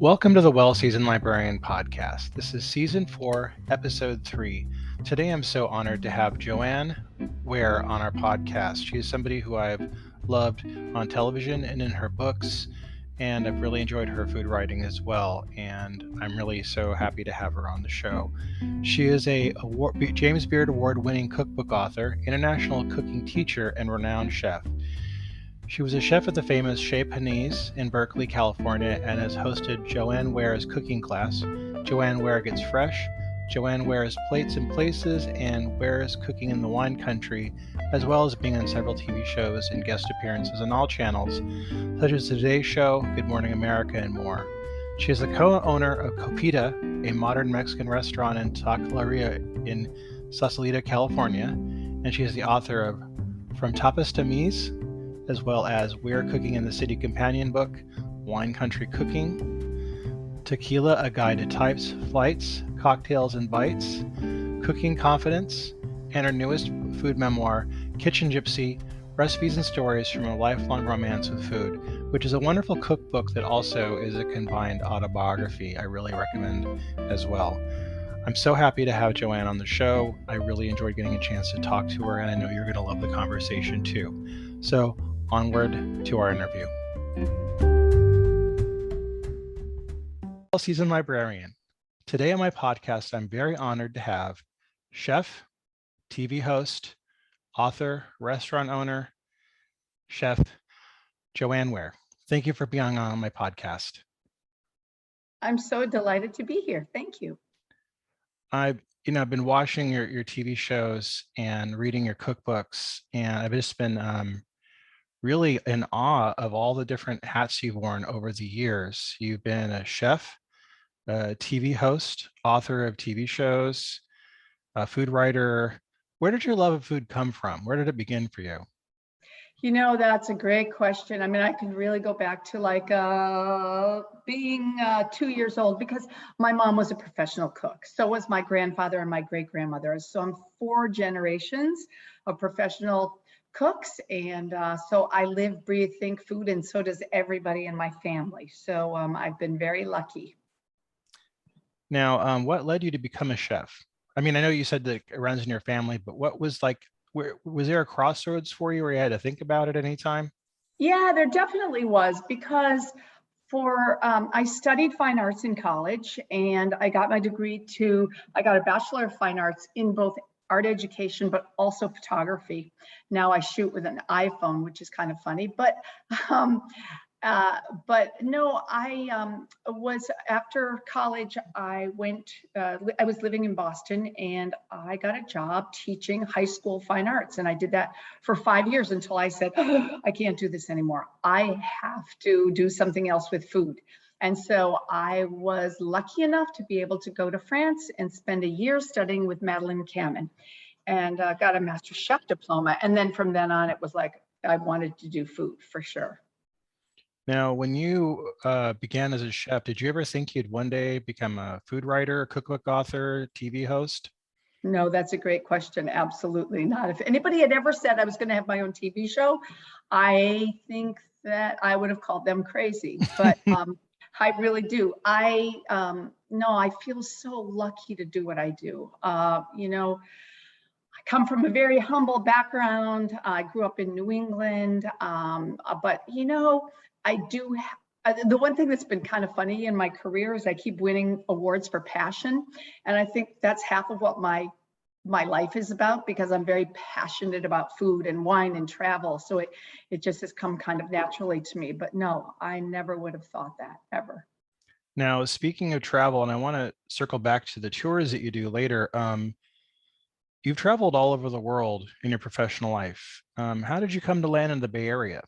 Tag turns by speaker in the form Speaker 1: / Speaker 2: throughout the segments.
Speaker 1: Welcome to the Well-Seasoned Librarian Podcast. This is Season 4, Episode 3. Today I'm so honored to have Joanne Weir on our podcast. She is somebody who I've loved on television and in her books, and I've really enjoyed her food writing as well, and I'm really so happy to have her on the show. She is a James Beard Award-winning cookbook author, international cooking teacher, and renowned chef. She was a chef at the famous Chez Panisse in Berkeley, California, and has hosted Joanne Weir's cooking class, Joanne Weir Gets Fresh, Joanne Weir's Plates and Places, and Weir's Cooking in the Wine Country, as well as being on several TV shows and guest appearances on all channels, such as Today Show, Good Morning America, and more. She is the co-owner of Copita, a modern Mexican restaurant and taqueria in Sausalito, California, and she is the author of From Tapas to Mise, as well as We're Cooking in the City companion book, Wine Country Cooking, Tequila, A Guide to Types, Flights, Cocktails and Bites, Cooking Confidence, and her newest food memoir, Kitchen Gypsy, Recipes and Stories from a Lifelong Romance with Food, which is a wonderful cookbook that also is a combined autobiography I really recommend as well. I'm so happy to have Joanne on the show. I really enjoyed getting a chance to talk to her, and I know you're going to love the conversation too. So, onward to our interview. Well-Seasoned Librarian. Today on my podcast, I'm very honored to have chef, TV host, author, restaurant owner, chef Joanne Weir. Thank you for being on my podcast.
Speaker 2: I'm so delighted to be here. Thank you.
Speaker 1: I've been watching your TV shows and reading your cookbooks, and I've just been really in awe of all the different hats you've worn over the years. You've been a chef, a TV host, author of TV shows, a food writer. Where did your love of food come from? Where did it begin for you?
Speaker 2: That's a great question. I mean, I can really go back to being 2 years old, because my mom was a professional cook. So was my grandfather and my great-grandmother. So I'm 4 generations of professional cooks. And so I live, breathe, think food, and so does everybody in my family. So I've been very lucky.
Speaker 1: Now, what led you to become a chef? I mean, I know you said that it runs in your family, but what was was there a crossroads for you where you had to think about it at any time?
Speaker 2: Yeah, there definitely was, because I studied fine arts in college, and I got my I got a Bachelor of Fine Arts in both art education, but also photography. Now I shoot with an iPhone, which is kind of funny, but no, I was, after college, I was living in Boston, and I got a job teaching high school fine arts. And I did that for 5 years until I said, oh, I can't do this anymore. I have to do something else with food. And so I was lucky enough to be able to go to France and spend a year studying with Madeleine Kamman, and got a Master Chef Diploma. And then from then on, it was like, I wanted to do food for sure.
Speaker 1: Now, when you began as a chef, did you ever think you'd one day become a food writer, a cookbook author, TV host?
Speaker 2: No, that's a great question. Absolutely not. If anybody had ever said I was going to have my own TV show, I think that I would have called them crazy. But I really do. No, I feel so lucky to do what I do. I come from a very humble background. I grew up in New England, but I do. The one thing that's been kind of funny in my career is I keep winning awards for passion, and I think that's half of what my life is about, because I'm very passionate about food and wine and travel. So it just has come kind of naturally to me. But no, I never would have thought that ever.
Speaker 1: Now, speaking of travel, and I want to circle back to the tours that you do later. You've traveled all over the world in your professional life. How did you come to land in the Bay Area?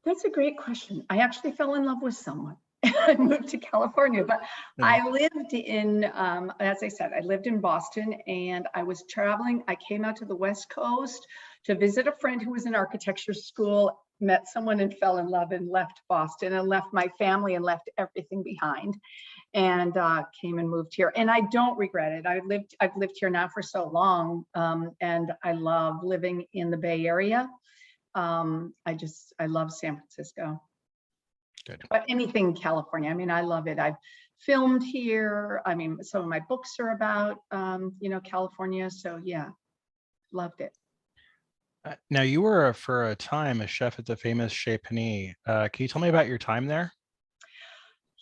Speaker 2: That's a great question. I actually fell in love with someone. I moved to California, but I lived in, as I said, I lived in Boston, and I was traveling. I came out to the West Coast to visit a friend who was in architecture school, met someone and fell in love, and left Boston and left my family and left everything behind, and came and moved here. And I don't regret it. I've lived here now for so long, and I love living in the Bay Area. I love San Francisco.
Speaker 1: Good.
Speaker 2: But anything in California, I mean, I love it. I've filmed here. I mean, some of my books are about, California. So yeah, loved it.
Speaker 1: Now, you were for a time a chef at the famous Chez Panisse. Can you tell me about your time there?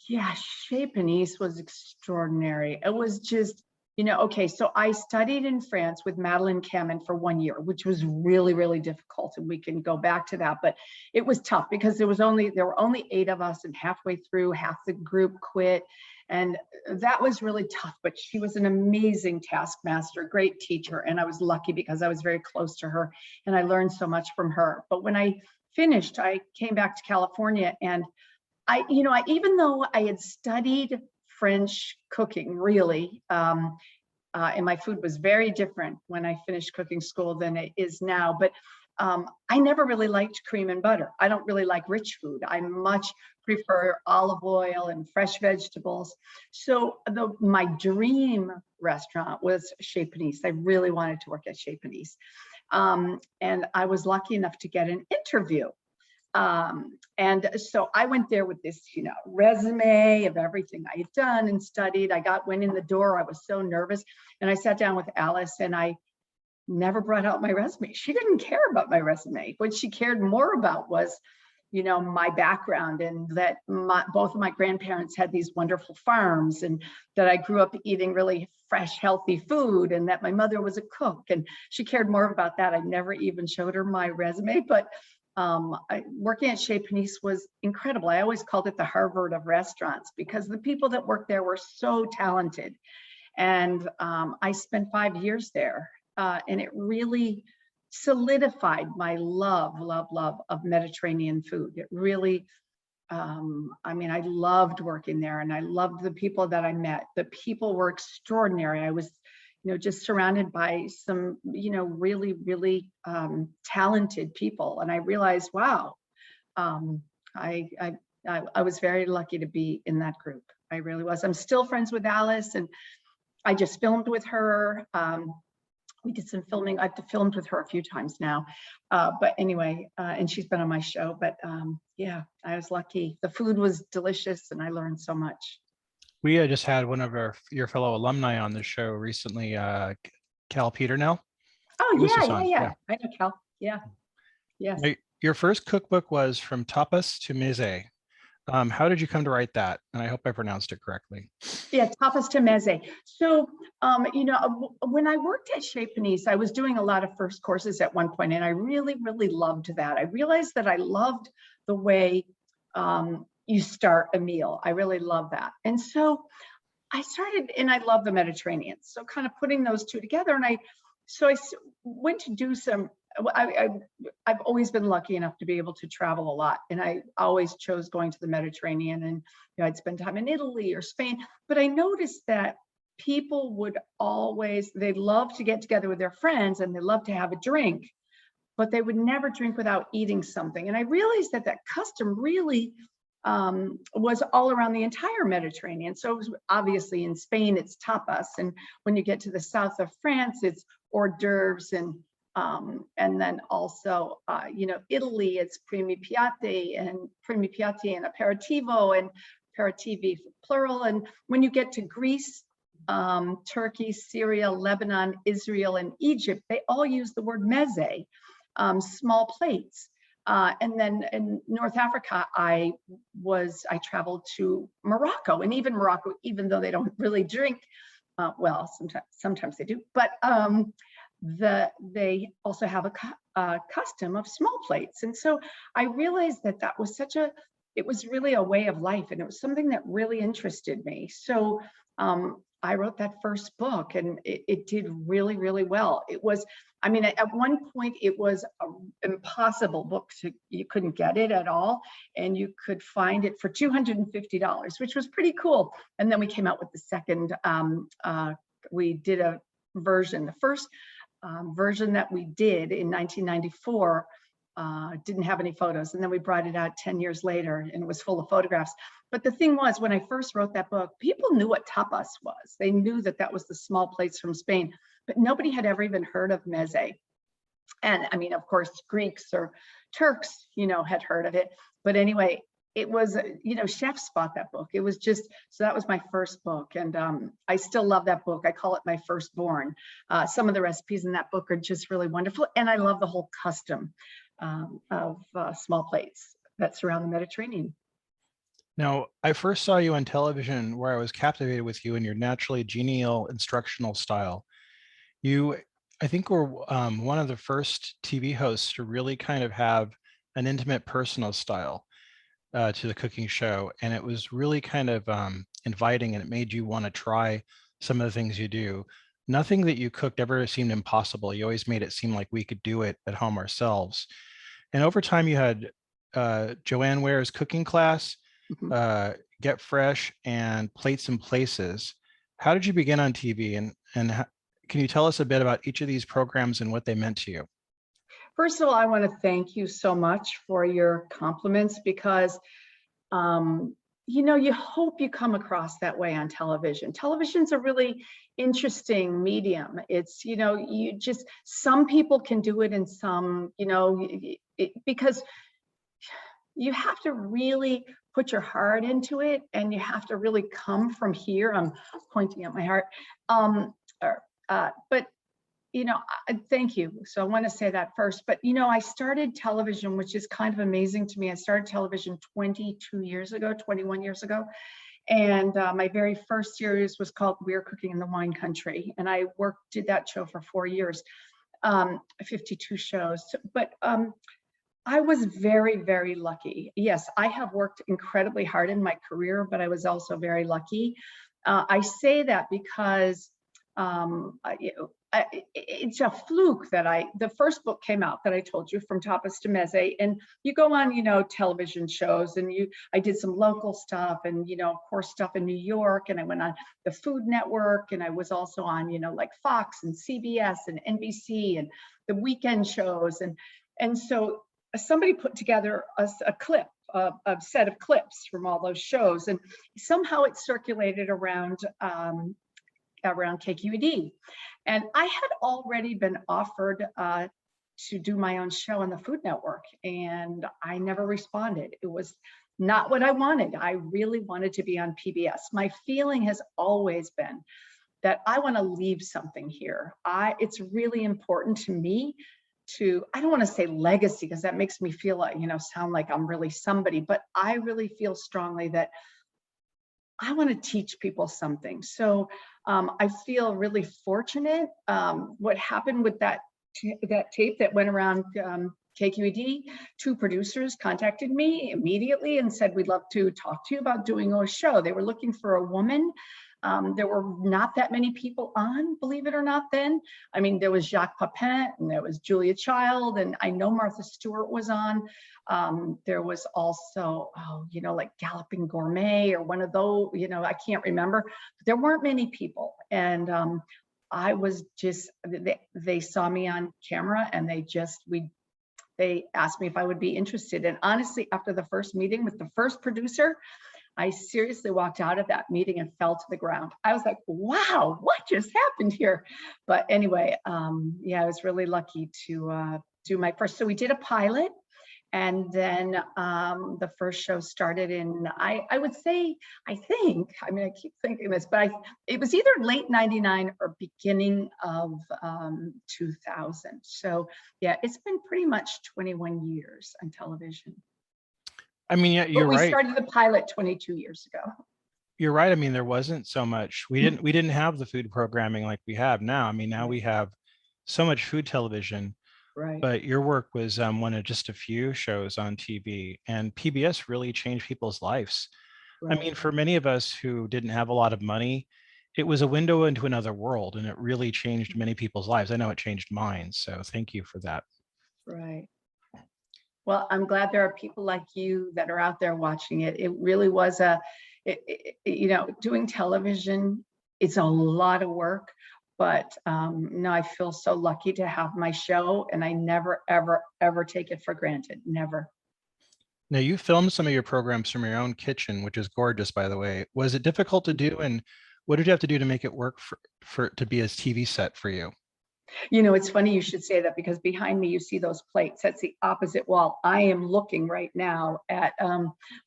Speaker 2: Yeah, Chez Panisse was extraordinary. It was just, okay, so I studied in France with Madeleine Kamman for 1 year, which was really, really difficult. And we can go back to that, but it was tough because there were only 8 of us, and halfway through, half the group quit. And that was really tough, but she was an amazing taskmaster, great teacher. And I was lucky because I was very close to her and I learned so much from her. But when I finished, I came back to California, and even though I had studied French cooking, really, and my food was very different when I finished cooking school than it is now, but I never really liked cream and butter. I don't really like rich food. I much prefer olive oil and fresh vegetables. So my dream restaurant was Chez Panisse. I really wanted to work at Chez Panisse. And I was lucky enough to get an interview. And so I went there with this, resume of everything I had done and studied. Went in the door. I was so nervous. And I sat down with Alice, and I never brought out my resume. She didn't care about my resume. What she cared more about was, my background, and that both of my grandparents had these wonderful farms, and that I grew up eating really fresh, healthy food, and that my mother was a cook. And she cared more about that. I never even showed her my resume, but working at Chez Panisse was incredible. I always called it the Harvard of restaurants because the people that worked there were so talented. And I spent 5 years there, and it really solidified my love of Mediterranean food. It really, I loved working there, and I loved the people that I met. The people were extraordinary. I was just surrounded by some, really, really talented people. And I realized, wow, I was very lucky to be in that group. I really was. I'm still friends with Alice, and I just filmed with her. We did some filming. I've filmed with her a few times now. But anyway, and she's been on my show. But yeah, I was lucky. The food was delicious, and I learned so much.
Speaker 1: We just had one of your fellow alumni on the show recently, Cal Peternell.
Speaker 2: Oh, yeah. I know Cal. Yeah. Yes.
Speaker 1: Now, your first cookbook was From Tapas to Meze. How did you come to write that? And I hope I pronounced it correctly.
Speaker 2: Yeah, Tapas to Meze. So, when I worked at Chez Panisse, I was doing a lot of first courses at one point, and I really, really loved that. I realized that I loved the way you start a meal. I really love that. And so I started, and I love the Mediterranean. So kind of putting those two together. And I went to do some, I've always been lucky enough to be able to travel a lot. And I always chose going to the Mediterranean, and I'd spend time in Italy or Spain. But I noticed that people they'd love to get together with their friends, and they love to have a drink, but they would never drink without eating something. And I realized that custom really was all around the entire Mediterranean. So it was obviously in Spain, it's tapas. And when you get to the south of France, it's hors d'oeuvres. And then also, Italy, it's primi piatti and aperitivo and aperitivi plural. And when you get to Greece, Turkey, Syria, Lebanon, Israel, and Egypt, they all use the word meze, small plates. And then in North Africa, I traveled to Morocco, and even Morocco, even though they don't really drink, well, sometimes they do, but they also have a custom of small plates. And so I realized that was it was really a way of life, and it was something that really interested me. So I wrote that first book, and it did really, really well. At one point it was an impossible book you couldn't get it at all. And you could find it for $250, which was pretty cool. And then we came out with the second, we did a version. The first version that we did in 1994 didn't have any photos. And then we brought it out 10 years later, and it was full of photographs. But the thing was, when I first wrote that book, people knew what tapas was. They knew that was the small plates from Spain, but nobody had ever even heard of meze. And of course, Greeks or Turks, had heard of it. But anyway, it was, chefs bought that book. It was just, so that was my first book. And I still love that book. I call it my firstborn. Some of the recipes in that book are just really wonderful. And I love the whole custom of small plates that surround the Mediterranean.
Speaker 1: Now, I first saw you on television where I was captivated with you and your naturally genial instructional style. You, I think, were one of the first TV hosts to really kind of have an intimate personal style to the cooking show. And it was really kind of inviting, and it made you want to try some of the things you do. Nothing that you cooked ever seemed impossible. You always made it seem like we could do it at home ourselves. And over time, you had Joanne Weir's cooking class, Get Fresh, and Plates and Places. How did you begin on TV, and can you tell us a bit about each of these programs and what they meant to you?
Speaker 2: First of all, I want to thank you so much for your compliments, because you hope you come across that way on television. Television's a really interesting medium. It's, you just, some people can do it, and some, because you have to really put your heart into it, and you have to really come from here. I'm pointing at my heart. But thank you. So I want to say that first. But I started television, which is kind of amazing to me. I started television 21 years ago. And my very first series was called We're Cooking in the Wine Country. And I did that show for 4 years, 52 shows. But I was very, very lucky. Yes, I have worked incredibly hard in my career, but I was also very lucky. I say that because it's a fluke that the first book came out that I told you, From Tapas to Meze, and you go on, television shows, and I did some local stuff, and, of course, stuff in New York, and I went on the Food Network, and I was also on, like Fox and CBS and NBC and the weekend shows. And so somebody put together a set of clips from all those shows, and somehow it circulated around KQED. And I had already been offered to do my own show on the Food Network, and I never responded. It was not what I wanted. I really wanted to be on PBS. My feeling has always been that I want to leave something here. It's really important to me I don't want to say legacy, because that makes me feel like, sound like I'm really somebody, but I really feel strongly that I want to teach people something. So I feel really fortunate. What happened with that tape that went around KQED, 2 producers contacted me immediately and said, we'd love to talk to you about doing a show. They were looking for a woman. There were not that many people on, believe it or not, then. I mean, there was Jacques Pepin, and there was Julia Child, and I know Martha Stewart was on. There was also, like Galloping Gourmet or one of those, I can't remember. But there weren't many people. And I was just, they saw me on camera, and they asked me if I would be interested. And honestly, after the first meeting with the first producer, I seriously walked out of that meeting and fell to the ground. I was like, wow, what just happened here? But anyway, I was really lucky to do my first. So we did a pilot, and then the first show started in, I would say, I keep thinking this, but it was either late 99 or beginning of 2000. So yeah, it's been pretty much 21 years on television.
Speaker 1: I mean, yeah, you're right.
Speaker 2: We started the pilot 22 years ago.
Speaker 1: You're right. I mean, there wasn't so much. We didn't have the food programming like we have now. I mean, now we have so much food television.
Speaker 2: Right.
Speaker 1: But your work was one of just a few shows on TV, and PBS really changed people's lives. Right. I mean, for many of us who didn't have a lot of money, it was a window into another world, and it really changed many people's lives. I know it changed mine. So thank you for that.
Speaker 2: Right. Well, I'm glad there are people like you that are out there watching it. It really was doing television, it's a lot of work, but no, I feel so lucky to have my show, and I never, ever, ever take it for granted. Never.
Speaker 1: Now, you filmed some of your programs from your own kitchen, which is gorgeous, by the way. Was it difficult to do, and what did you have to do to make it work to be a TV set for you?
Speaker 2: You know, it's funny you should say that because behind me, you see those plates. That's the opposite wall. I am looking right now at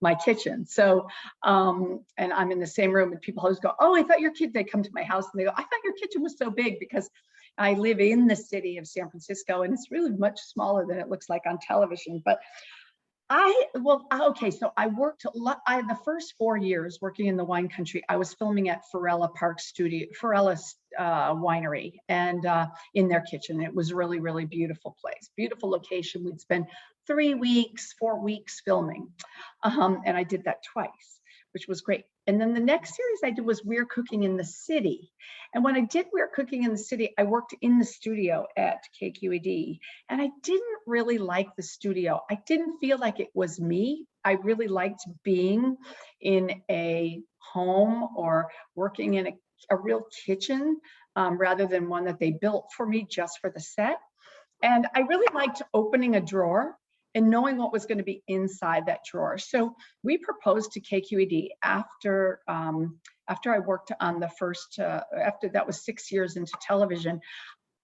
Speaker 2: my kitchen. So, and I'm in the same room and people always go, oh, I thought your kid, they come to my house and they go, I thought your kitchen was so big because I live in the city of San Francisco and it's really much smaller than it looks like on television. But okay, so I worked a lot. The first 4 years working in the wine country, I was filming at Farella Park Studio, Farella's winery, and in their kitchen. It was really, really beautiful place, beautiful location. We'd spend 3 weeks, 4 weeks filming, and I did that twice, which was great. And then the next series I did was Weir Cooking in the City. And when I did Weir Cooking in the City, I worked in the studio at KQED, and I didn't really like the studio. I didn't feel like it was me. I really liked being in a home or working in a real kitchen rather than one that they built for me just for the set. And I really liked opening a drawer and knowing what was going to be inside that drawer. So we proposed to KQED after I worked on the first, after that was 6 years into television,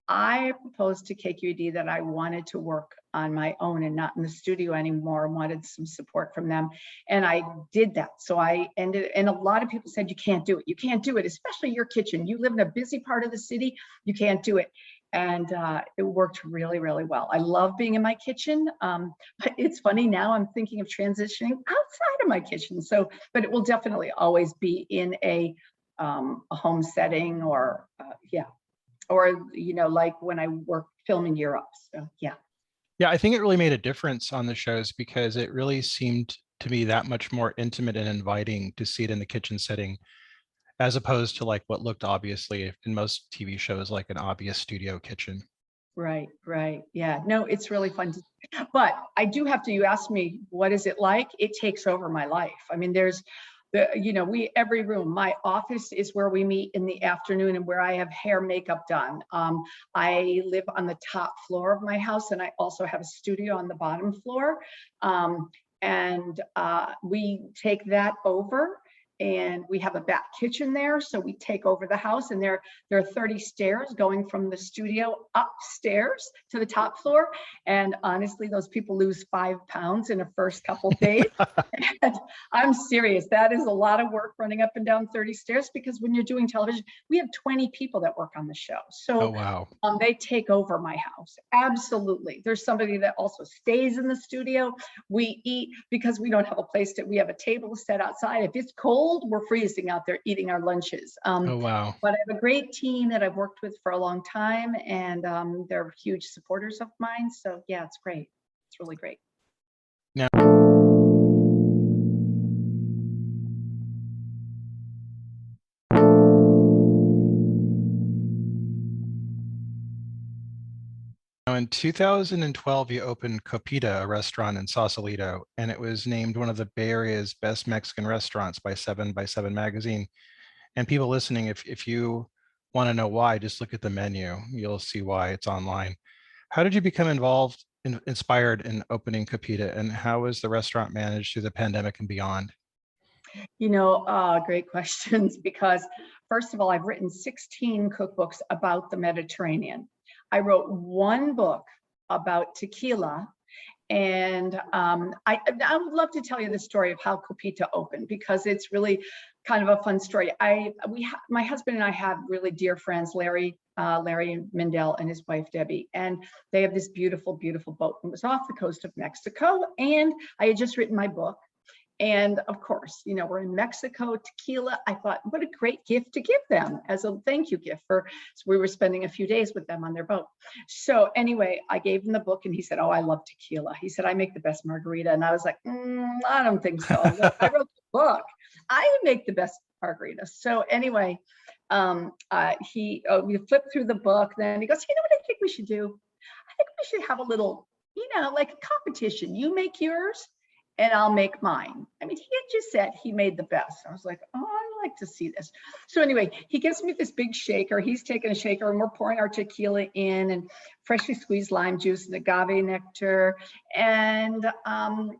Speaker 2: I proposed to KQED that I wanted to work on my own and not in the studio anymore, and wanted some support from them. And I did that. So I ended, and a lot of people said, you can't do it. You can't do it, especially your kitchen. You live in a busy part of the city. You can't do it. And it worked really, really well. I love being in my kitchen, but it's funny now I'm thinking of transitioning outside of my kitchen. So, but it will definitely always be in a home setting or or, you know, like when I work film in Europe. So, yeah.
Speaker 1: Yeah, I think it really made a difference on the shows because it really seemed to be that much more intimate and inviting to see it in the kitchen setting, as opposed to like what looked obviously in most TV shows like an obvious studio kitchen.
Speaker 2: Right, right. Yeah, no, it's really fun. But I do have to, you asked me, what is it like? It takes over my life. I mean, there's every room, my office is where we meet in the afternoon and where I have hair, makeup done. I live on the top floor of my house and I also have a studio on the bottom floor. And we take that over. And we have a back kitchen there, so we take over the house, and there are 30 stairs going from the studio upstairs to the top floor. And honestly, those people lose 5 pounds in the first couple of days. And I'm serious. That is a lot of work running up and down 30 stairs, because when you're doing television, we have 20 people that work on the show. So
Speaker 1: Oh, wow.
Speaker 2: They take over my house. Absolutely. There's somebody that also stays in the studio. We eat because we don't have a place we have a table set outside. If it's cold, we're freezing out there eating our lunches.
Speaker 1: Oh, wow.
Speaker 2: But I have a great team that I've worked with for a long time, and they're huge supporters of mine. So yeah, it's great. It's really great.
Speaker 1: Now, in 2012, you opened Copita, a restaurant in Sausalito, and it was named one of the Bay Area's best Mexican restaurants by 7 magazine. And people listening, if you want to know why, just look at the menu. You'll see why. It's online. How did you become inspired in opening Copita, and how was the restaurant managed through the pandemic and beyond?
Speaker 2: Great questions, because first of all, I've written 16 cookbooks about the Mediterranean. I wrote one book about tequila, and I would love to tell you the story of how Copita opened, because it's really kind of a fun story. My husband and I have really dear friends, Larry Mindell and his wife Debbie, and they have this beautiful, beautiful boat. It was off the coast of Mexico, and I had just written my book. And of course, we're in Mexico, tequila. I thought, what a great gift to give them as a thank you gift so we were spending a few days with them on their boat. So anyway, I gave him the book and he said, oh, I love tequila. He said, I make the best margarita. And I was like, I don't think so. I wrote the book. I make the best margarita. So anyway, we flipped through the book. Then he goes, you know what I think we should do? I think we should have a little, like a competition. You make yours and I'll make mine. I mean, he had just said he made the best. I was like, oh, I'd like to see this. So anyway, he gives me this big shaker. He's taking a shaker and we're pouring our tequila in, and freshly squeezed lime juice and agave nectar. And I'm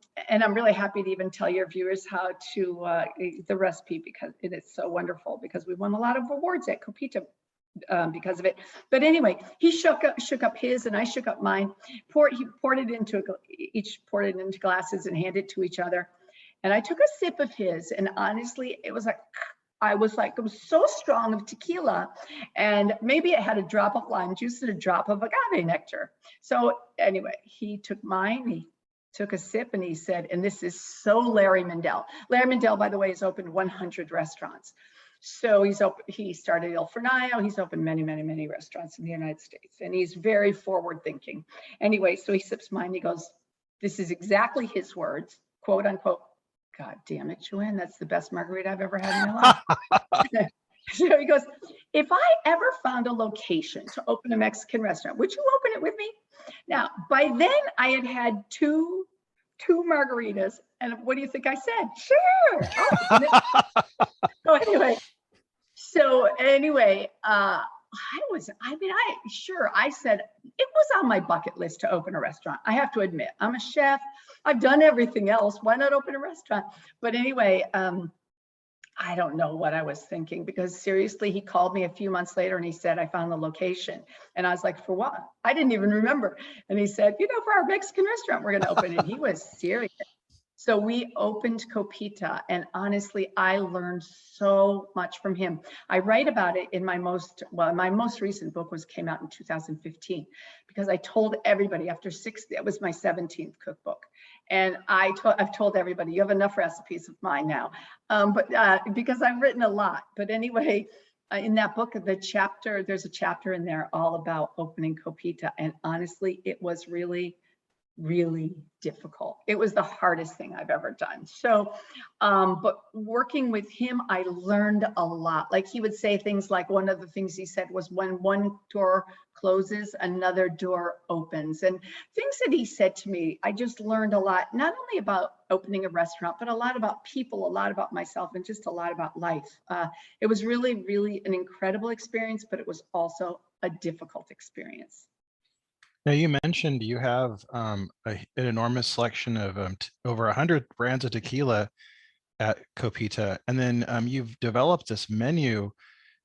Speaker 2: really happy to even tell your viewers how to the recipe, because it is so wonderful, because we won a lot of awards at Copita. because of it. But anyway, he shook up his, and I shook up mine. He poured it into each poured it into glasses and handed it to each other. And I took a sip of his, and honestly, it was like it was so strong of tequila, and maybe it had a drop of lime juice and a drop of agave nectar. So anyway, he took mine, he took a sip, and he said, and this is so Larry Mandel. Larry Mandel, by the way, has opened 100 restaurants. So he started Il Fornaio. He's opened many, many, many restaurants in the United States, and he's very forward thinking. Anyway, so he sips mine, he goes, this is exactly his words, quote unquote, God damn it, Joanne, that's the best margarita I've ever had in my life. So he goes, if I ever found a location to open a Mexican restaurant, would you open it with me? Now, by then I had had two margaritas. And what do you think I said? Sure. So anyway, I said it was on my bucket list to open a restaurant. I have to admit, I'm a chef. I've done everything else. Why not open a restaurant? But anyway, I don't know what I was thinking, because seriously, he called me a few months later and he said, I found the location. And I was like, for what? I didn't even remember. And he said, for our Mexican restaurant, we're going to open it. He was serious. So we opened Copita, and honestly, I learned so much from him. I write about it in my most recent book came out in 2015, because I told everybody that was my 17th cookbook. And I've told everybody, you have enough recipes of mine now, because I've written a lot. But anyway, in that book, there's a chapter in there all about opening Copita. And honestly, it was really, really difficult. It was the hardest thing I've ever done. So, but working with him, I learned a lot. Like, he would say things like, one of the things he said was, when one door closes, another door opens. And things that he said to me, I just learned a lot, not only about opening a restaurant, but a lot about people, a lot about myself, and just a lot about life. It was really, really an incredible experience, but it was also a difficult experience.
Speaker 1: Now, you mentioned you have an enormous selection of over 100 brands of tequila at Copita, and then you've developed this menu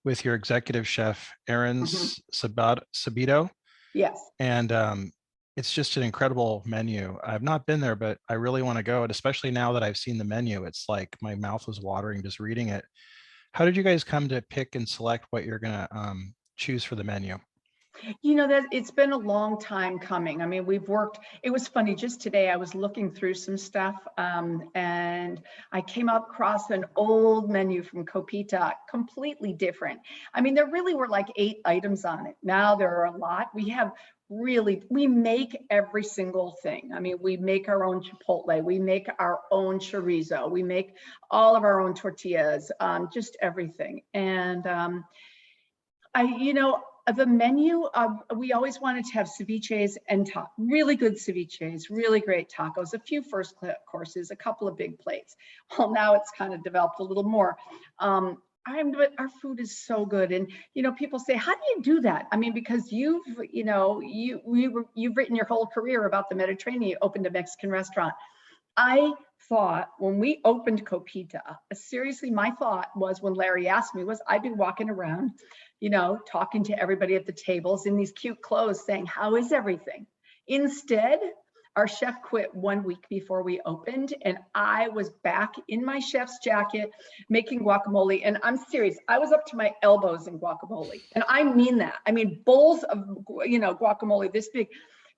Speaker 1: with your executive chef, Aaron Sabito.
Speaker 2: Yes.
Speaker 1: And it's just an incredible menu. I've not been there, but I really want to go, and especially now that I've seen the menu, it's like my mouth was watering just reading it. How did you guys come to pick and select what you're going to choose for the menu?
Speaker 2: That it's been a long time coming. I mean, it was funny, just today I was looking through some stuff, and I came across an old menu from Copita, completely different. I mean, there really were like 8 items on it. Now there are a lot. We make every single thing. I mean, we make our own chipotle, we make our own chorizo, we make all of our own tortillas, just everything. And the menu, we always wanted to have ceviches and really good ceviches, really great tacos, a few first courses, a couple of big plates. Well, now it's kind of developed a little more. But our food is so good. And, people say, how do you do that? I mean, because you've written your whole career about the Mediterranean, you opened a Mexican restaurant. I thought when we opened Copita, seriously, my thought was, when Larry asked me, I've been walking around, talking to everybody at the tables in these cute clothes saying, how is everything? Instead, our chef quit 1 week before we opened, and I was back in my chef's jacket making guacamole. And I'm serious, I was up to my elbows in guacamole. And I mean that. I mean, bowls of, guacamole this big,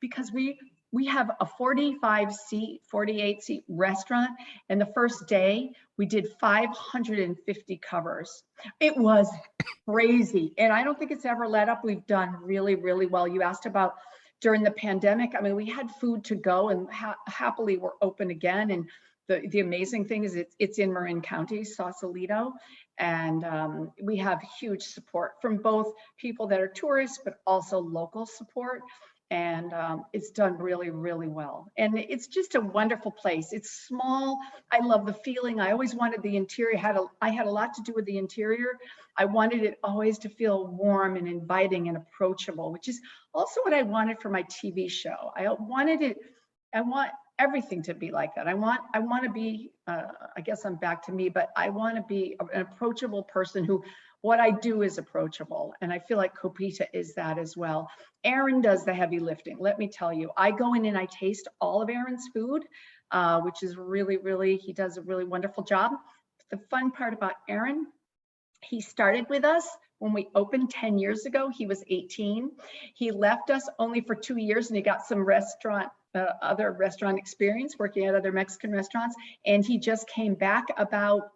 Speaker 2: because we have a 45-seat, 48-seat restaurant. And the first day we did 550 covers. It was crazy. And I don't think it's ever let up. We've done really, really well. You asked about during the pandemic. I mean, we had food to go, and happily we're open again. And the amazing thing is it's in Marin County, Sausalito. And we have huge support from both people that are tourists, but also local support. And it's done really, really well. And it's just a wonderful place. It's small. I love the feeling. I always wanted the interior. I had a lot to do with the interior. I wanted it always to feel warm and inviting and approachable, which is also what I wanted for my TV show. I want everything to be like that. I want to be, I guess I'm back to me, but I want to be an approachable person who what I do is approachable. And I feel like Copita is that as well. Aaron does the heavy lifting. Let me tell you, I go in and I taste all of Aaron's food, which is really, he does a really wonderful job. The fun part about Aaron, he started with us when we opened 10 years ago. He was 18. He left us only for 2 years and he got some other restaurant experience working at other Mexican restaurants. And he just came back about,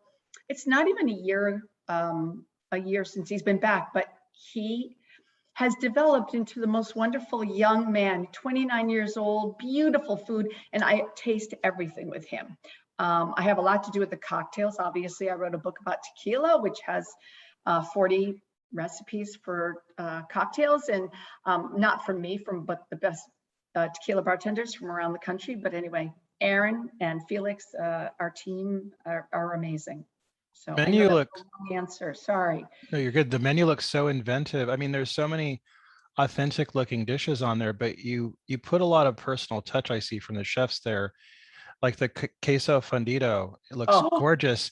Speaker 2: it's not even a year since he's been back, but he has developed into the most wonderful young man, 29 years old, beautiful food, and I taste everything with him. I have a lot to do with the cocktails. Obviously, I wrote a book about tequila, which has 40 recipes for cocktails, and not from me, but the best tequila bartenders from around the country. But anyway, Aaron and Felix, our team are amazing. So
Speaker 1: Menu looks.
Speaker 2: Answer. Sorry.
Speaker 1: No, you're good. The menu looks so inventive. I mean, there's so many authentic looking dishes on there, but you put a lot of personal touch. I see from the chefs there, like the queso fundido. It looks gorgeous.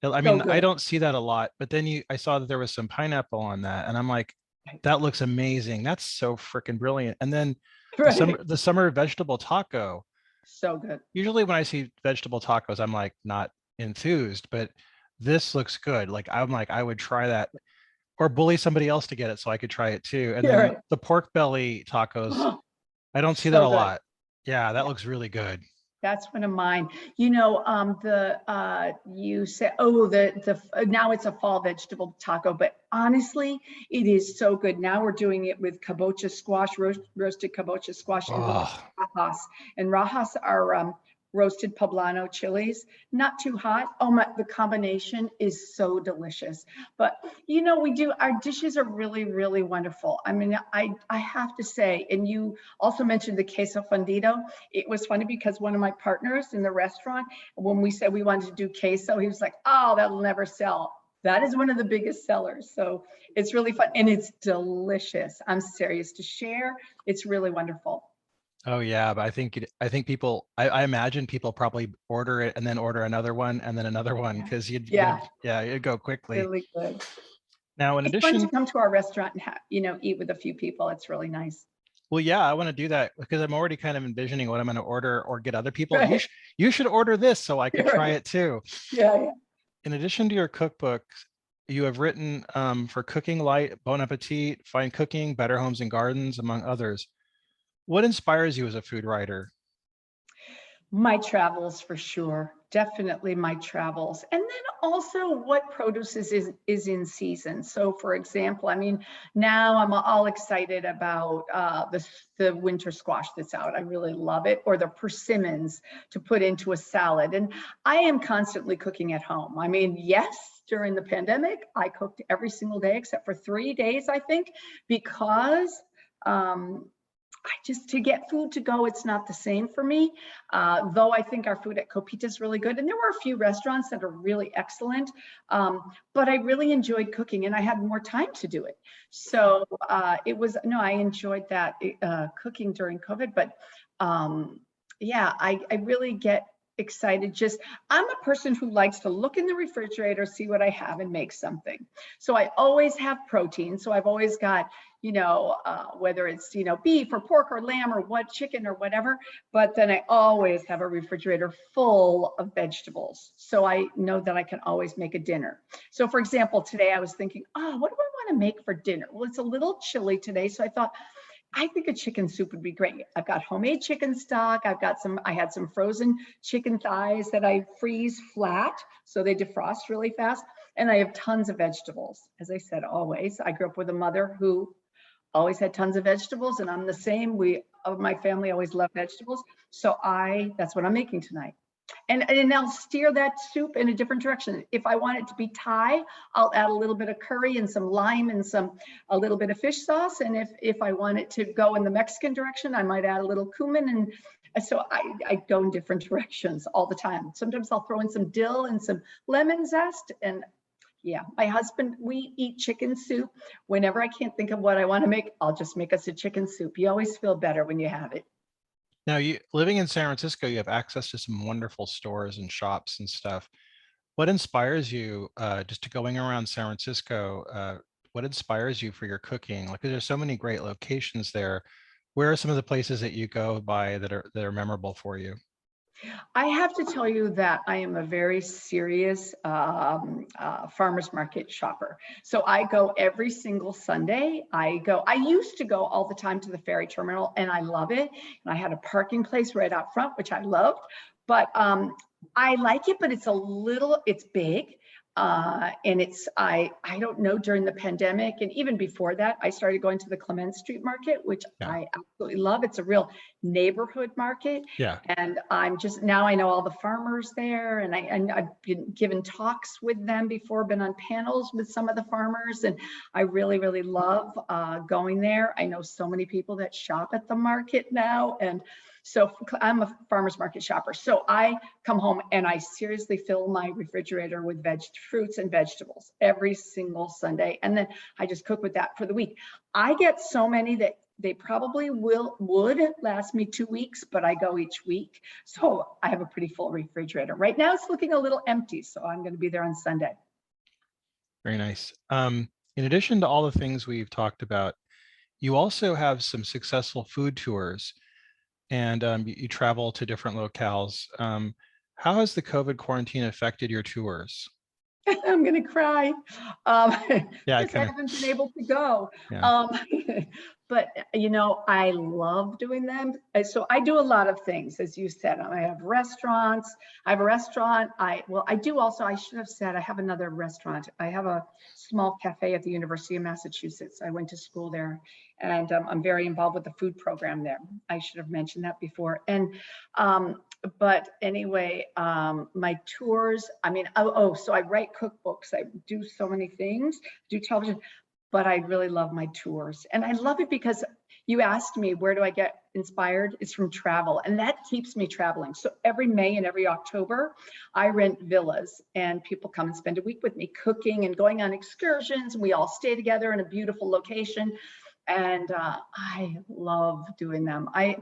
Speaker 1: I mean, I don't see that a lot, but then I saw that there was some pineapple on that, and I'm like, that looks amazing. That's so freaking brilliant. And then the summer vegetable taco.
Speaker 2: So good.
Speaker 1: Usually when I see vegetable tacos, I'm like not enthused, but this looks good. Like I'm like, I would try that or bully somebody else to get it so I could try it too. And then the pork belly tacos, I don't see that a lot. Yeah, that looks really good.
Speaker 2: That's one of mine. You know, you said, now it's a fall vegetable taco, but honestly, it is so good. Now we're doing it with kabocha squash, roasted kabocha squash and rajas. And rajas are roasted poblano chilies, not too hot. The combination is so delicious. But you know, our dishes are really, really wonderful. I mean, I have to say, and you also mentioned the queso fundido. It was funny because one of my partners in the restaurant, when we said we wanted to do queso, he was like, "Oh, that'll never sell." That is one of the biggest sellers. So it's really fun and it's delicious. I'm serious to share. It's really wonderful.
Speaker 1: Oh yeah, but I think people, I imagine people probably order it and then order another one and then another one because it'd go quickly.
Speaker 2: Really good.
Speaker 1: Now, in addition,
Speaker 2: it's fun to come to our restaurant and eat with a few people. It's really nice.
Speaker 1: Well, yeah, I want to do that because I'm already kind of envisioning what I'm going to order or get other people. You should order this so I can try it too.
Speaker 2: Yeah.
Speaker 1: In addition to your cookbooks, you have written for Cooking Light, Bon Appetit, Fine Cooking, Better Homes and Gardens, among others. What inspires you as a food writer?
Speaker 2: My travels, for sure. Definitely my travels. And then also what produce is in season. So for example, I mean, now I'm all excited about the winter squash that's out. I really love it. Or the persimmons to put into a salad. And I am constantly cooking at home. I mean, yes, during the pandemic, I cooked every single day except for 3 days, I think, because to get food to go, it's not the same for me, though I think our food at Copita is really good. And there were a few restaurants that are really excellent, but I really enjoyed cooking and I had more time to do it. So I enjoyed that cooking during COVID, but I really get excited. I'm a person who likes to look in the refrigerator, see what I have and make something. So I always have protein. So I've always got, whether it's, beef or pork or lamb or chicken or whatever, but then I always have a refrigerator full of vegetables. So I know that I can always make a dinner. So for example, today I was thinking, what do I want to make for dinner? Well, it's a little chilly today. So I think a chicken soup would be great. I've got homemade chicken stock. I had some frozen chicken thighs that I freeze flat, so they defrost really fast. And I have tons of vegetables. As I said, always. I grew up with a mother who always had tons of vegetables, and I'm the same. My family always loved vegetables. So that's what I'm making tonight. And I'll steer that soup in a different direction. If I want it to be Thai, I'll add a little bit of curry and some lime and a little bit of fish sauce. And if I want it to go in the Mexican direction, I might add a little cumin. And so I go in different directions all the time. Sometimes I'll throw in some dill and some lemon zest. And yeah, my husband, we eat chicken soup. Whenever I can't think of what I want to make, I'll just make us a chicken soup. You always feel better when you have it.
Speaker 1: Now, living in San Francisco, you have access to some wonderful stores and shops and stuff. What inspires you just to going around San Francisco? What inspires you for your cooking? Like, there's so many great locations there. Where are some of the places that you go by that are memorable for you?
Speaker 2: I have to tell you that I am a very serious farmers market shopper. So I go every single Sunday. I used to go all the time to the ferry terminal and I love it. And I had a parking place right out front, which I loved. But I like it, but it's big. And I don't know, during the pandemic and even before that, I started going to the Clement Street Market, which
Speaker 1: Yeah.
Speaker 2: I absolutely love. It's a real neighborhood market.
Speaker 1: Yeah.
Speaker 2: And now I know all the farmers there, and I've been given talks with them before, been on panels with some of the farmers, and I really, really love going there. I know so many people that shop at the market now, and so I'm a farmers market shopper. So I come home and I seriously fill my refrigerator with fruits and vegetables every single Sunday, and then I just cook with that for the week. I get so many that they probably would last me 2 weeks, but I go each week. So I have a pretty full refrigerator. Right now it's looking a little empty, so I'm going to be there on Sunday.
Speaker 1: Very nice. In addition to all the things we've talked about, you also have some successful food tours, and you travel to different locales. How has the COVID quarantine affected your tours?
Speaker 2: I'm going to cry
Speaker 1: Yeah, I
Speaker 2: because I
Speaker 1: kind of,
Speaker 2: haven't been able to go.
Speaker 1: yeah.
Speaker 2: Um, but, I love doing them. So I do a lot of things, as you said. I have restaurants. I have a restaurant. I do also, I should have said, I have another restaurant. I have a small cafe at the University of Massachusetts. I went to school there, and I'm very involved with the food program there. I should have mentioned that before. And but anyway, my tours, so I write cookbooks, I do so many things, do television, but I really love my tours. And I love it because you asked me, where do I get inspired? It's from travel, and that keeps me traveling. So every May and every October, I rent villas and people come and spend a week with me cooking and going on excursions. And we all stay together in a beautiful location. And I love doing them. I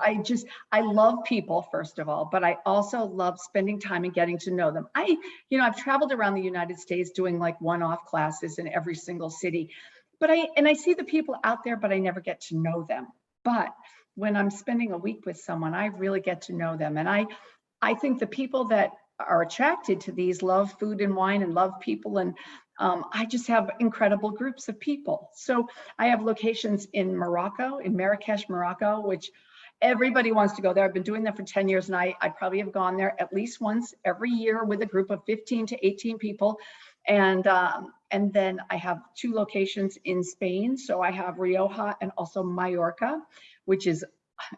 Speaker 2: love people, first of all, but I also love spending time and getting to know them. I've traveled around the United States doing like one-off classes in every single city, but I see the people out there, but I never get to know them. But when I'm spending a week with someone, I really get to know them. And I think the people that are attracted to these love food and wine and love people, and I just have incredible groups of people. So I have locations in Morocco, in Marrakesh, Morocco, which everybody wants to go there. I've been doing that for 10 years, and I probably have gone there at least once every year with a group of 15 to 18 people. And then I have 2 locations in Spain. So I have Rioja and also Mallorca, which is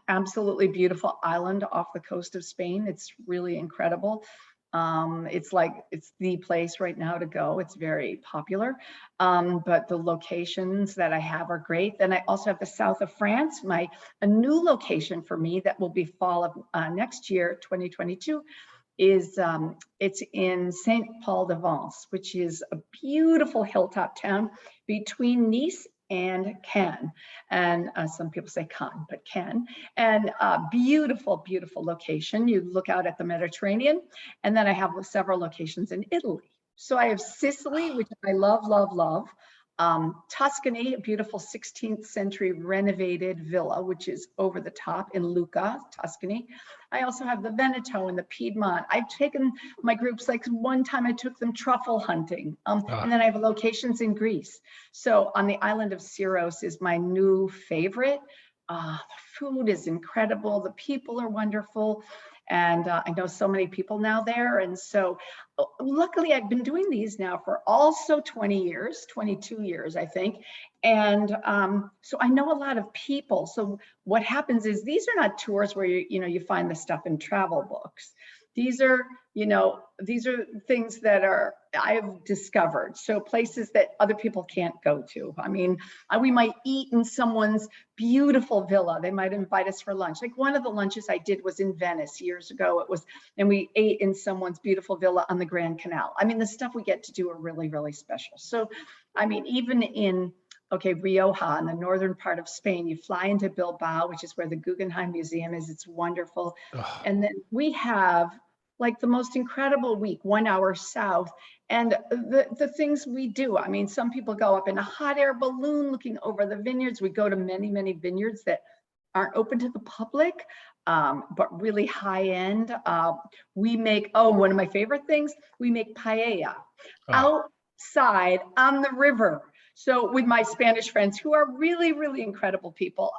Speaker 2: absolutely beautiful island off the coast of Spain. It's really incredible. It's the place right now to go. It's very popular. But the locations that I have are great. Then I also have the south of France, a new location for me that will be fall of next year, 2022, is it's in Saint Paul de Vence, which is a beautiful hilltop town between Nice and Cannes. And some people say Cannes, but Cannes. And beautiful, beautiful location. You look out at the Mediterranean. And then I have several locations in Italy. So I have Sicily, which I love, love, love. Tuscany, a beautiful 16th century renovated villa, which is over the top in Lucca, Tuscany. I also have the Veneto and the Piedmont. I've taken my groups, like one time I took them truffle hunting. And then I have locations in Greece. So on the island of Syros is my new favorite. The food is incredible. The people are wonderful. And I know so many people now there. And so luckily I've been doing these now for also 20 years, 22 years, I think. And so I know a lot of people. So what happens is these are not tours where you find the stuff in travel books. These are things that I've discovered. So places that other people can't go to. I mean, we might eat in someone's beautiful villa. They might invite us for lunch. Like one of the lunches I did was in Venice years ago. And we ate in someone's beautiful villa on the Grand Canal. I mean, the stuff we get to do are really, really special. So, I mean, even in Rioja, in the northern part of Spain, you fly into Bilbao, which is where the Guggenheim Museum is. It's wonderful.
Speaker 1: Ugh.
Speaker 2: And then we have like the most incredible week, 1 hour south. And the things we do, I mean, some people go up in a hot air balloon looking over the vineyards. We go to many, many vineyards that aren't open to the public, but really high end. We make, one of my favorite things, we make paella outside on the river. So with my Spanish friends, who are really, really incredible people,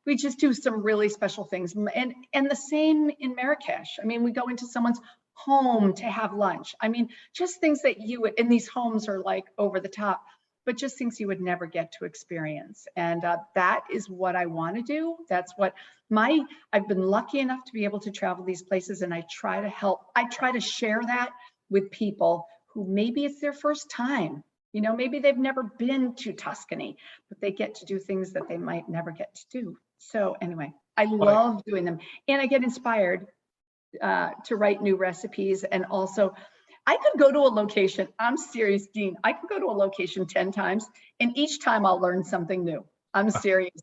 Speaker 2: we just do some really special things. And the same in Marrakesh. I mean, we go into someone's home to have lunch. I mean, just things that you would, and these homes are like over the top, but just things you would never get to experience. And that is what I want to do. That's what I've been lucky enough to be able to travel these places, and I try to help. I try to share that with people who maybe it's their first time. You know, maybe they've never been to Tuscany, but they get to do things that they might never get to do. So anyway, I love doing them. And I get inspired to write new recipes. And also, I could go to a location, I'm serious, Dean, I could go to a location 10 times, and each time I'll learn something new. I'm serious.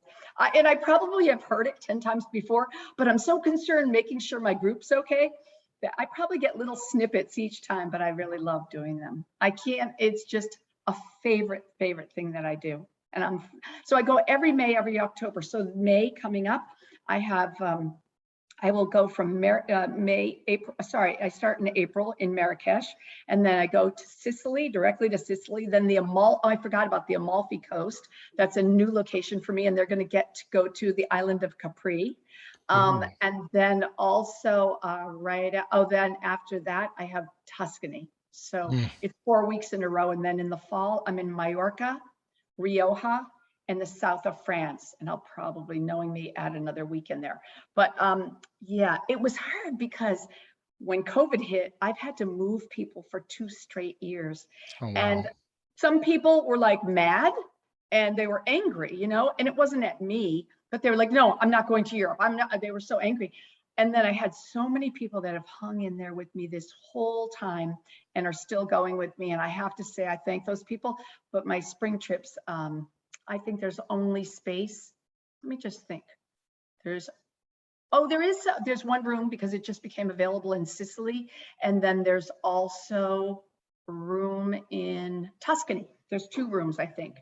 Speaker 2: And I probably have heard it 10 times before, but I'm so concerned making sure my group's okay that I probably get little snippets each time, but I really love doing them. It's just a favorite thing that I do. And so I go every May, every October. So May coming up, I will go from I start in April in Marrakesh, and then I go to Sicily, directly to Sicily. Then I forgot about the Amalfi Coast. That's a new location for me, and they're going to get to go to the island of Capri. And then also then after that, I have Tuscany. So it's 4 weeks in a row. And then in the fall, I'm in Mallorca, Rioja, and the south of France. And I'll probably, knowing me, add another week in there. But yeah, it was hard because when COVID hit, I've had to move people for 2 straight years. Oh, wow. And some people were like mad and they were angry, you know, and it wasn't at me, but they were like, no, I'm not going to Europe. They were so angry. And then I had so many people that have hung in there with me this whole time and are still going with me. And I have to say, I thank those people. But my spring trips, I think there's only space. Let me just think. There's one room because it just became available in Sicily. And then there's also room in Tuscany. There's 2 rooms, I think.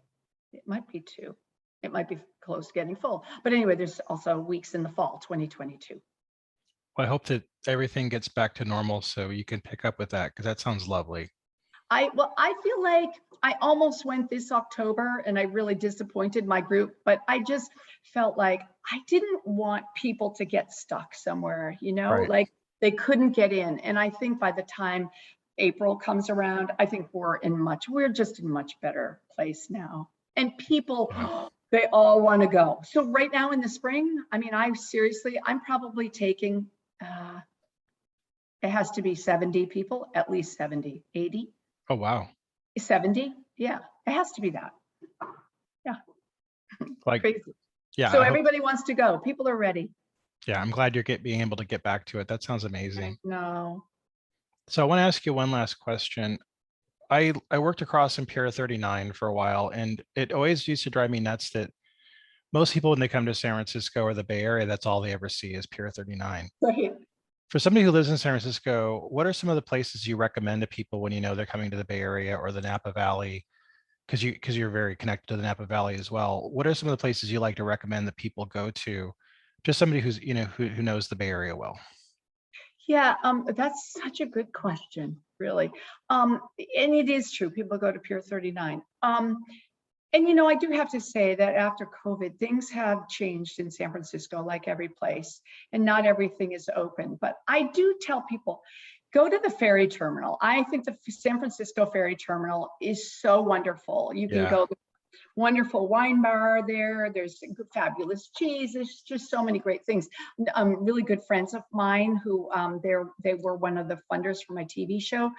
Speaker 2: It might be 2. It might be close to getting full. But anyway, there's also weeks in the fall, 2022.
Speaker 1: Well, I hope that everything gets back to normal so you can pick up with that, because that sounds lovely.
Speaker 2: I feel like I almost went this October and I really disappointed my group, but I just felt like I didn't want people to get stuck somewhere, you know, right. Like they couldn't get in. And I think by the time April comes around, I think we're just in much better place now. And people, they all want to go. So right now in the spring, I mean, I'm probably taking, it has to be 70 people, at least 70, 80.
Speaker 1: Oh, wow.
Speaker 2: 70. Yeah, it has to be that. Yeah.
Speaker 1: Like,
Speaker 2: crazy.
Speaker 1: Yeah.
Speaker 2: So everybody wants to go. People are ready.
Speaker 1: Yeah, I'm glad you're being able to get back to it. That sounds amazing.
Speaker 2: No.
Speaker 1: So I want to ask you one last question. I worked across in Pier 39 for a while, and it always used to drive me nuts that most people, when they come to San Francisco or the Bay Area, that's all they ever see is Pier 39.
Speaker 2: Right.
Speaker 1: For somebody who lives in San Francisco, what are some of the places you recommend to people when you know they're coming to the Bay Area or the Napa Valley? Because you're very connected to the Napa Valley as well. What are some of the places you like to recommend that people go to? Just somebody who's who knows the Bay Area well.
Speaker 2: Yeah, that's such a good question, really. And it is true. People go to Pier 39. And, you know, I do have to say that after COVID, things have changed in San Francisco, like every place, and not everything is open. But I do tell people, go to the ferry terminal. I think the San Francisco ferry terminal is so wonderful. You can go to wonderful wine bar there. There's fabulous cheese. There's just so many great things. Really good friends of mine who they were one of the funders for my TV show,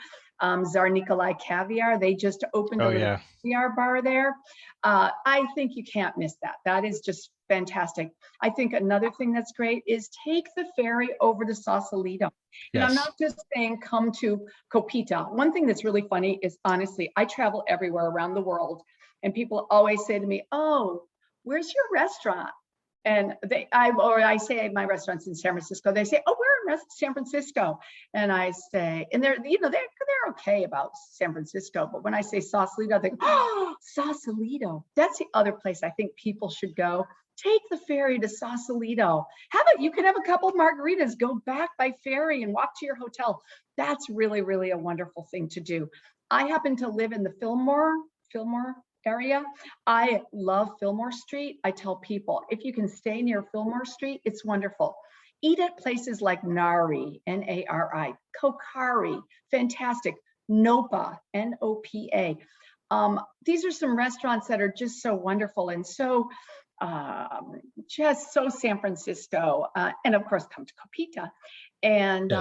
Speaker 2: Tsar Nikolai Caviar. They just opened a caviar bar there. I think you can't miss that. That is just fantastic. I think another thing that's great is take the ferry over to Sausalito. Yes. And I'm not just saying come to Copita. One thing that's really funny is, honestly, I travel everywhere around the world. And people always say to me, oh, where's your restaurant? And I say my restaurant's in San Francisco. They say, "Oh, we're in San Francisco," and I say, and they're okay about San Francisco. But when I say Sausalito, they go, "Oh, Sausalito." That's the other place I think people should go. Take the ferry to Sausalito. You can have a couple of margaritas, go back by ferry and walk to your hotel. That's really, really a wonderful thing to do. I happen to live in the Fillmore area. I love Fillmore Street. I tell people, if you can stay near Fillmore Street, it's wonderful. Eat at places like Nari, Nari, Kokari, fantastic, Nopa, Nopa. These are some restaurants that are just so wonderful and so just so San Francisco, and of course come to Copita. And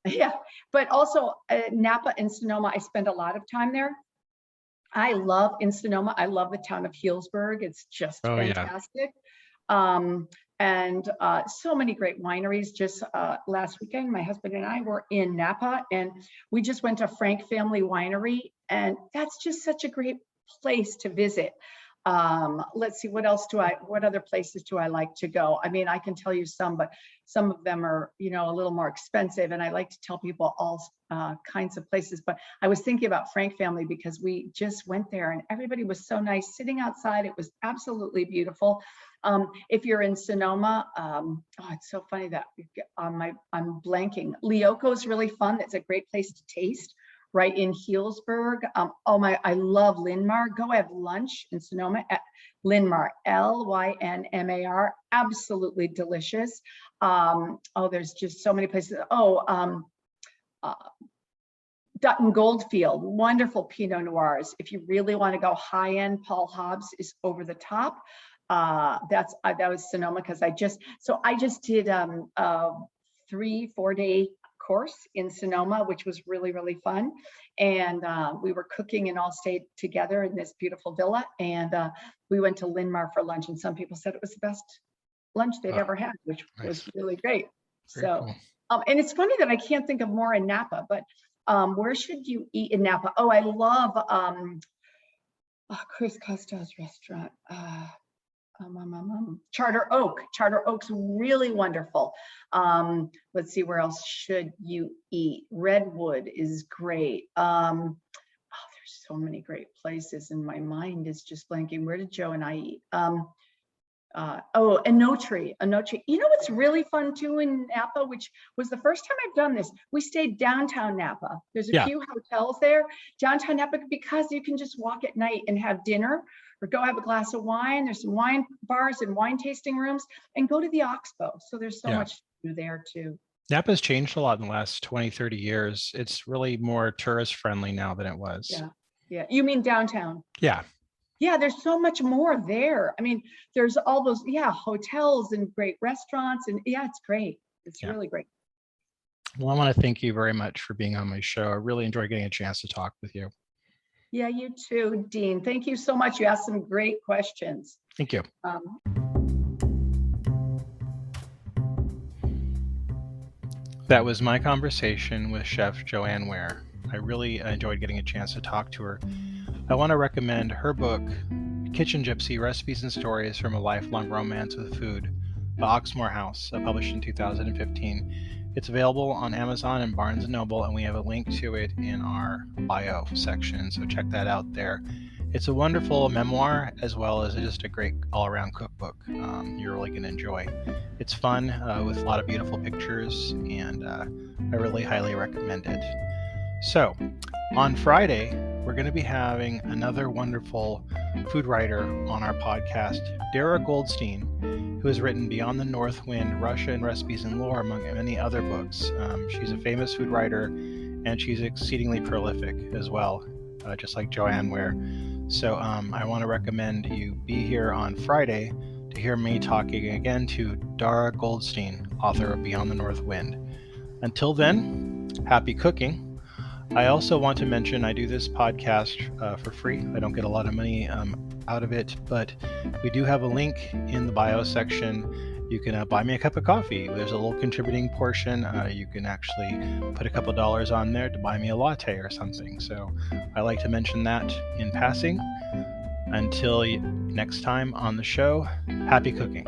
Speaker 1: Yes.
Speaker 2: yeah, but also Napa and Sonoma, I spend a lot of time there. I love in Sonoma. I love the town of Healdsburg. It's just fantastic. And so many great wineries. Just last weekend, my husband and I were in Napa, and we just went to Frank Family Winery, and that's just such a great place to visit. Let's see, what other places do I like to go? I mean, I can tell you some, but some of them are, a little more expensive, and I like to tell people all kinds of places. But I was thinking about Frank Family because we just went there and everybody was so nice sitting outside. It was absolutely beautiful. If you're in Sonoma, it's so funny that I'm blanking. Lioco is really fun. That's a great place to taste. Right in Healdsburg. I love Linmar. Go have lunch in Sonoma at Linmar, Lynmar, absolutely delicious. There's just so many places. Dutton Goldfield, wonderful Pinot Noirs. If you really want to go high end, Paul Hobbs is over the top. That was Sonoma because I just did a 3-4 day course in Sonoma, which was really, really fun. And we were cooking and all stayed together in this beautiful villa. And we went to Linmar for lunch, and some people said it was the best lunch they'd ever had, which was really great. Cool. And it's funny that I can't think of more in Napa, but where should you eat in Napa? I love Chris Costello's restaurant. Charter Oak's really wonderful. Let's see, where else should you eat? Redwood is great. There's so many great places, and my mind is just blanking. Where did Joe and I eat? Anotre. You know what's really fun too in Napa, which was the first time I've done this? We stayed downtown Napa. There's a few hotels there, downtown Napa, because you can just walk at night and have dinner or go have a glass of wine. There's some wine bars and wine tasting rooms, and go to the Oxbow. So there's so much to do there too.
Speaker 1: Napa's changed a lot in the last 20-30 years. It's really more tourist friendly now than it was.
Speaker 2: Yeah. You mean downtown?
Speaker 1: Yeah,
Speaker 2: there's so much more there. I mean, there's all those, hotels and great restaurants, and it's great. It's really great.
Speaker 1: Well, I want to thank you very much for being on my show. I really enjoyed getting a chance to talk with you.
Speaker 2: Yeah, you too, Dean. Thank you so much. You asked some great questions.
Speaker 1: Thank you. That was my conversation with Chef Joanne Weir. I really enjoyed getting a chance to talk to her. I want to recommend her book, Kitchen Gypsy, Recipes and Stories from a Lifelong Romance with Food, by Oxmoor House, published in 2015. It's available on Amazon and Barnes & Noble, and we have a link to it in our bio section, so check that out there. It's a wonderful memoir, as well as just a great all-around cookbook you're really going to enjoy. It's fun with a lot of beautiful pictures, and I really highly recommend it. So, on Friday, we're going to be having another wonderful food writer on our podcast, Dara Goldstein, who has written Beyond the North Wind, Russia and Recipes and Lore, among many other books. She's a famous food writer, and she's exceedingly prolific as well, just like Joanne Weir. So I want to recommend you be here on Friday to hear me talking again to Dara Goldstein, author of Beyond the North Wind. Until then, happy cooking. I also want to mention I do this podcast for free. I don't get a lot of money out of it, but we do have a link in the bio section. You can buy me a cup of coffee. There's a little contributing portion. You can actually put a couple dollars on there to buy me a latte or something. So I like to mention that in passing. Until next time on the show, happy cooking.